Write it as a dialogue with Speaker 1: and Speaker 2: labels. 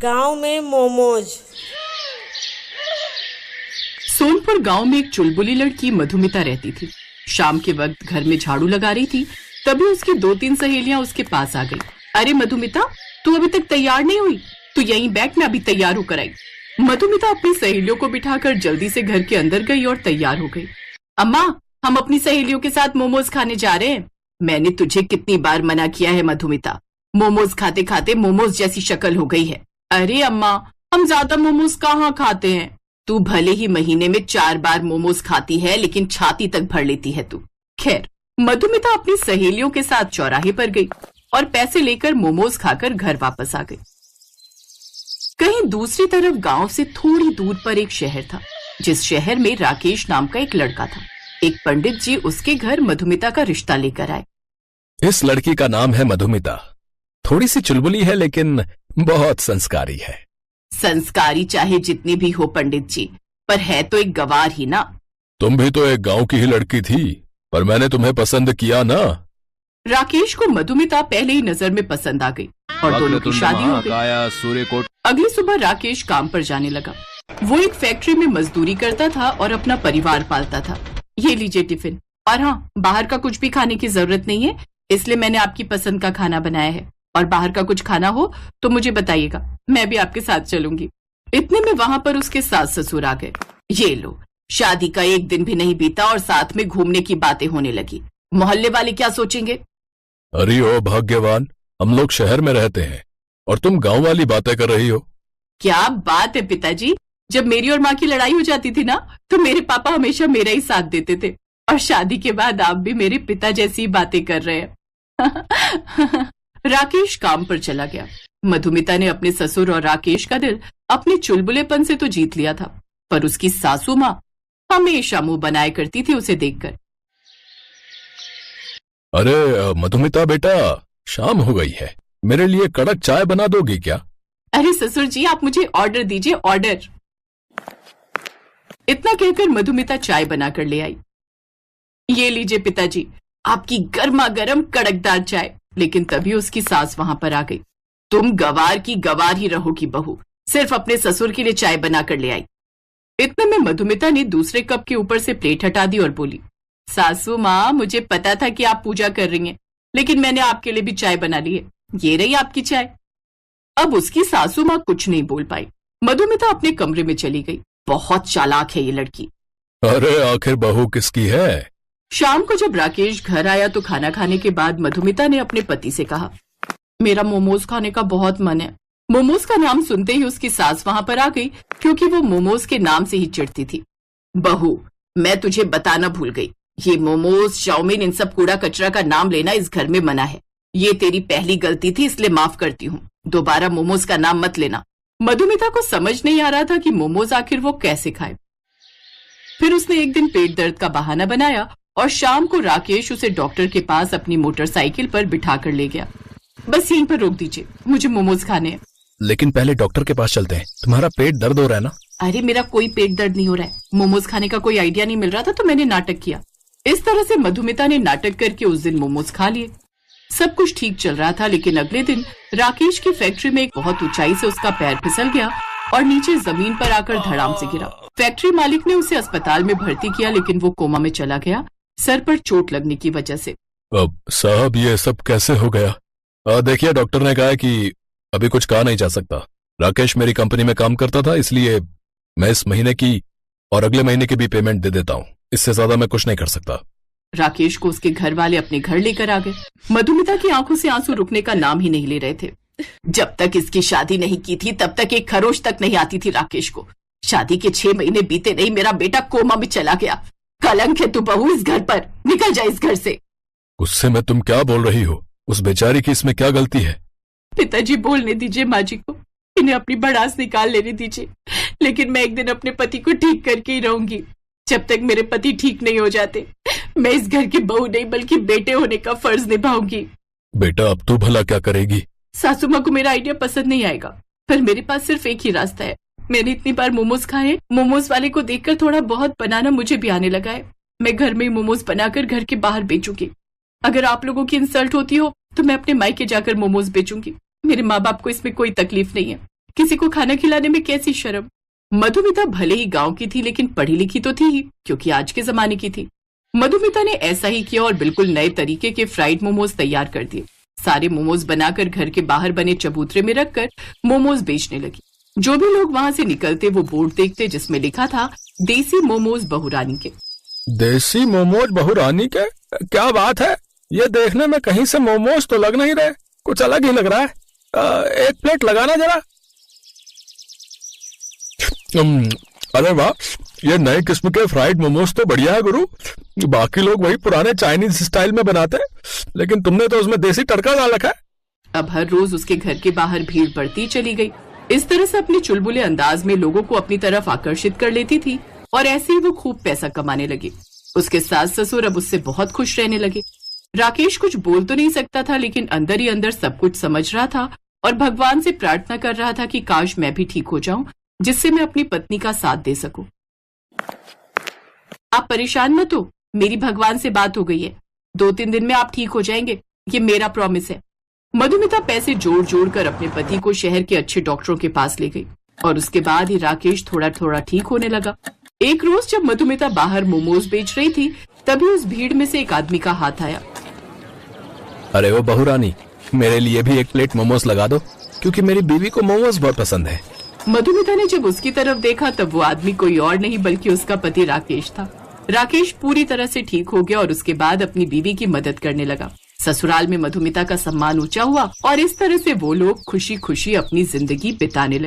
Speaker 1: गांव में मोमोज।
Speaker 2: सोनपुर गांव में एक चुलबुली लड़की मधुमिता रहती थी। शाम के वक्त घर में झाड़ू लगा रही थी, तभी उसकी 2-3 सहेलियां उसके पास आ गई। अरे मधुमिता, तू अभी तक तैयार नहीं हुई? तू यहीं बैठ, मैं अभी तैयार होकर आई। मधुमिता अपनी सहेलियों को बिठाकर जल्दी से घर के अंदर गई और तैयार हो गई। अम्मा, हम अपनी सहेलियों के साथ मोमोज खाने जा रहे हैं। मैंने तुझे कितनी बार मना किया है मधुमिता, मोमोज खाते खाते मोमोज जैसी शक्ल हो गई है। अरे अम्मा, हम ज्यादा मोमोज कहाँ खाते हैं। तू भले ही महीने में 4 बार मोमोज खाती है, लेकिन छाती तक भर लेती है तू। खैर, मधुमिता अपनी सहेलियों के साथ चौराहे पर गई और पैसे लेकर मोमोज खाकर घर वापस आ गई। कहीं दूसरी तरफ गांव से थोड़ी दूर पर एक शहर था, जिस शहर में राकेश नाम का एक लड़का था। एक पंडित जी उसके घर मधुमिता का रिश्ता लेकर आए।
Speaker 3: इस लड़की का नाम है मधुमिता। थोड़ी सी चुलबुली है, लेकिन बहुत संस्कारी है।
Speaker 2: संस्कारी चाहे जितनी भी हो पंडित जी, पर है तो एक गवार ही ना।
Speaker 3: तुम भी तो एक गांव की ही लड़की थी, पर मैंने तुम्हें पसंद किया ना।
Speaker 2: राकेश को मधुमिता पहले ही नजर में पसंद आ गई और दोनों की शादी हो गई। अगली सुबह राकेश काम पर जाने लगा। वो एक फैक्ट्री में मजदूरी करता था और अपना परिवार पालता था। ये लीजिए टिफिन, और हाँ, बाहर का कुछ भी खाने की जरूरत नहीं है, इसलिए मैंने आपकी पसंद का खाना बनाया है। और बाहर का कुछ खाना हो तो मुझे बताइएगा, मैं भी आपके साथ चलूंगी। इतने में वहां पर उसके सास ससुर आ गए। ये लो, शादी का एक दिन भी नहीं बीता और साथ में घूमने की बातें होने लगी। मोहल्ले वाले क्या सोचेंगे?
Speaker 3: अरे ओ भाग्यवान, हम लोग शहर में रहते हैं और तुम गांव वाली बातें कर रही हो।
Speaker 2: क्या बात है पिताजी, जब मेरी और माँ की लड़ाई हो जाती थी ना, तो मेरे पापा हमेशा मेरा ही साथ देते थे, और शादी के बाद आप भी मेरे पिता जैसी बातें कर रहे हैं। राकेश काम पर चला गया। मधुमिता ने अपने ससुर और राकेश का दिल अपने चुलबुलेपन से तो जीत लिया था, पर उसकी सासू माँ हमेशा मुंह बनाया करती थी उसे देखकर।
Speaker 3: अरे मधुमिता बेटा, शाम हो गई है, मेरे लिए कड़क चाय बना दोगी क्या?
Speaker 2: अरे ससुर जी, आप मुझे ऑर्डर दीजिए, ऑर्डर। इतना कहकर मधुमिता चाय बनाकर ले आई। ये लीजिए पिताजी, आपकी गर्मा गर्म कड़कदार चाय। लेकिन तभी उसकी सास वहां पर आ गई। तुम गवार की गवार ही रहोगी बहू, सिर्फ अपने ससुर के लिए चाय बनाकर ले आई। इतने में मधुमिता ने दूसरे कप के ऊपर से प्लेट हटा दी और बोली, सासू माँ, मुझे पता था कि आप पूजा कर रही हैं, लेकिन मैंने आपके लिए भी चाय बना ली है। ये रही आपकी चाय। अब उसकी सासू माँ कुछ नहीं बोल पाई। मधुमिता अपने कमरे में चली गई। बहुत चालाक है ये लड़की।
Speaker 3: अरे आखिर बहू किसकी है?
Speaker 2: शाम को जब राकेश घर आया तो खाना खाने के बाद मधुमिता ने अपने पति से कहा, मेरा मोमोज खाने का बहुत मन है। मोमोज का नाम सुनते ही उसकी सास वहां पर आ गई, क्योंकि वो मोमोज के नाम से ही चिढ़ती थी। बहू, मैं तुझे बताना भूल गई, ये मोमोज, चाउमीन, इन सब कूड़ा कचरा का नाम लेना इस घर में मना है। ये तेरी पहली गलती थी, इसलिए माफ करती हूँ। दोबारा मोमोज का नाम मत लेना। मधुमिता को समझ नहीं आ रहा था कि मोमोज आखिर वो कैसे खाए। फिर उसने एक दिन पेट दर्द का बहाना बनाया और शाम को राकेश उसे डॉक्टर के पास अपनी मोटरसाइकिल पर बिठा कर ले गया। बस यहीं पर रोक दीजिए, मुझे मोमोज खाने हैं।
Speaker 3: लेकिन पहले डॉक्टर के पास चलते हैं, तुम्हारा पेट दर्द हो रहा है ना?
Speaker 2: अरे मेरा कोई पेट दर्द नहीं हो रहा है, मोमोज खाने का कोई आइडिया नहीं मिल रहा था तो मैंने नाटक किया। इस तरह से मधुमिता ने नाटक करके उस दिन मोमोज खा लिए। सब कुछ ठीक चल रहा था, लेकिन अगले दिन राकेश की फैक्ट्री में एक बहुत ऊंचाई से उसका पैर फिसल गया और नीचे जमीन पर आकर धड़ाम से गिरा। फैक्ट्री मालिक ने उसे अस्पताल में भर्ती किया, लेकिन वो कोमा में चला गया, सर पर चोट लगने की वजह से।
Speaker 3: अब साहब, ये सब कैसे हो गया? देखिए, डॉक्टर ने कहा है कि अभी कुछ कहा नहीं जा सकता। राकेश मेरी कंपनी में काम करता था, इसलिए मैं इस महीने की और अगले महीने की भी पेमेंट दे देता हूँ। इससे ज्यादा मैं कुछ नहीं कर सकता।
Speaker 2: राकेश को उसके घर वाले अपने घर लेकर आ गए। मधुमिता की आंखों से आंसू रुकने का नाम ही नहीं ले रहे थे। जब तक इसकी शादी नहीं की थी, तब तक एक खरोच तक नहीं आती थी राकेश को। शादी के 6 महीने बीते नहीं, मेरा बेटा कोमा में चला गया। कलंक है तू बहू इस घर पर, निकल जा इस घर से।
Speaker 3: गुस्से में तुम क्या बोल रही हो? उस बेचारी की इसमें क्या गलती है?
Speaker 2: पिताजी, बोलने दीजिए माँ जी को, इन्हें अपनी भड़ास निकाल लेने दीजिए। लेकिन मैं एक दिन अपने पति को ठीक करके ही रहूंगी। जब तक मेरे पति ठीक नहीं हो जाते, मैं इस घर की बहू नहीं बल्कि बेटे होने का फर्ज निभाऊंगी।
Speaker 3: बेटा, अब तू भला क्या करेगी?
Speaker 2: सासू माँ को मेरा आइडिया पसंद नहीं आएगा, पर मेरे पास सिर्फ एक ही रास्ता है। मैंने इतनी बार मोमोज खाए, मोमोज वाले को देखकर थोड़ा बहुत बनाना मुझे भी आने लगा है। मैं घर में ही मोमोज बनाकर घर के बाहर बेचूंगी। अगर आप लोगों की इंसल्ट होती हो तो मैं अपने मायके जाकर मोमोज बेचूंगी। मेरे माँ बाप को इसमें कोई तकलीफ नहीं है। किसी को खाना खिलाने में कैसी शर्म। मधुमिता भले ही गांव की थी लेकिन पढ़ी लिखी तो थी ही, क्योंकि आज के जमाने की थी। मधुमिता ने ऐसा ही किया और बिल्कुल नए तरीके के फ्राइड मोमोज तैयार कर दिए। सारे मोमोज बनाकर घर के बाहर बने चबूतरे में रखकर मोमोज बेचने लगी। जो भी लोग वहां से निकलते वो बोर्ड देखते जिसमें लिखा था देसी मोमोज बहुरानी के।
Speaker 3: देसी मोमोज बहुरानी के? क्या बात है, ये देखने में कहीं से मोमोज तो लग नहीं रहे, कुछ अलग ही लग रहा है। एक प्लेट लगाना जरा। अरे वाह, ये नए किस्म के फ्राइड मोमोज तो बढ़िया है गुरु। बाकी लोग वही पुराने चाइनीज स्टाइल में बनाते हैं, लेकिन तुमने तो उसमें देसी तड़का डाल रखा है।
Speaker 2: अब हर रोज उसके घर के बाहर भीड़ बढ़ती चली गई। इस तरह से अपने चुलबुले अंदाज में लोगों को अपनी तरफ आकर्षित कर लेती थी और ऐसे ही वो खूब पैसा कमाने लगी। उसके सास ससुर अब उससे बहुत खुश रहने लगे। राकेश कुछ बोल तो नहीं सकता था, लेकिन अंदर ही अंदर सब कुछ समझ रहा था और भगवान से प्रार्थना कर रहा था कि काश मैं भी ठीक हो जाऊं, जिससे मैं अपनी पत्नी का साथ दे सकूं। आप परेशान मत हो, मेरी भगवान से बात हो गई है। 2-3 दिन में आप ठीक हो जाएंगे, ये मेरा प्रॉमिस है। मधुमिता पैसे जोड़ जोड़ कर अपने पति को शहर के अच्छे डॉक्टरों के पास ले गई और उसके बाद ही राकेश थोड़ा थोड़ा ठीक होने लगा। एक रोज जब मधुमिता बाहर मोमोज बेच रही थी, तभी उस भीड़ में से एक आदमी का हाथ आया।
Speaker 3: अरे वो बहुरानी, मेरे लिए भी एक प्लेट मोमोज लगा दो, क्योंकि मेरी बीवी को मोमोज बहुत पसंद है।
Speaker 2: मधुमिता ने जब उसकी तरफ देखा तब वो आदमी कोई और नहीं बल्कि उसका पति राकेश था। राकेश पूरी तरह से ठीक हो गया और उसके बाद अपनी बीवी की मदद करने लगा। ससुराल में मधुमिता का सम्मान ऊंचा हुआ और इस तरह से वो लोग खुशी खुशी अपनी जिंदगी बिताने लगे।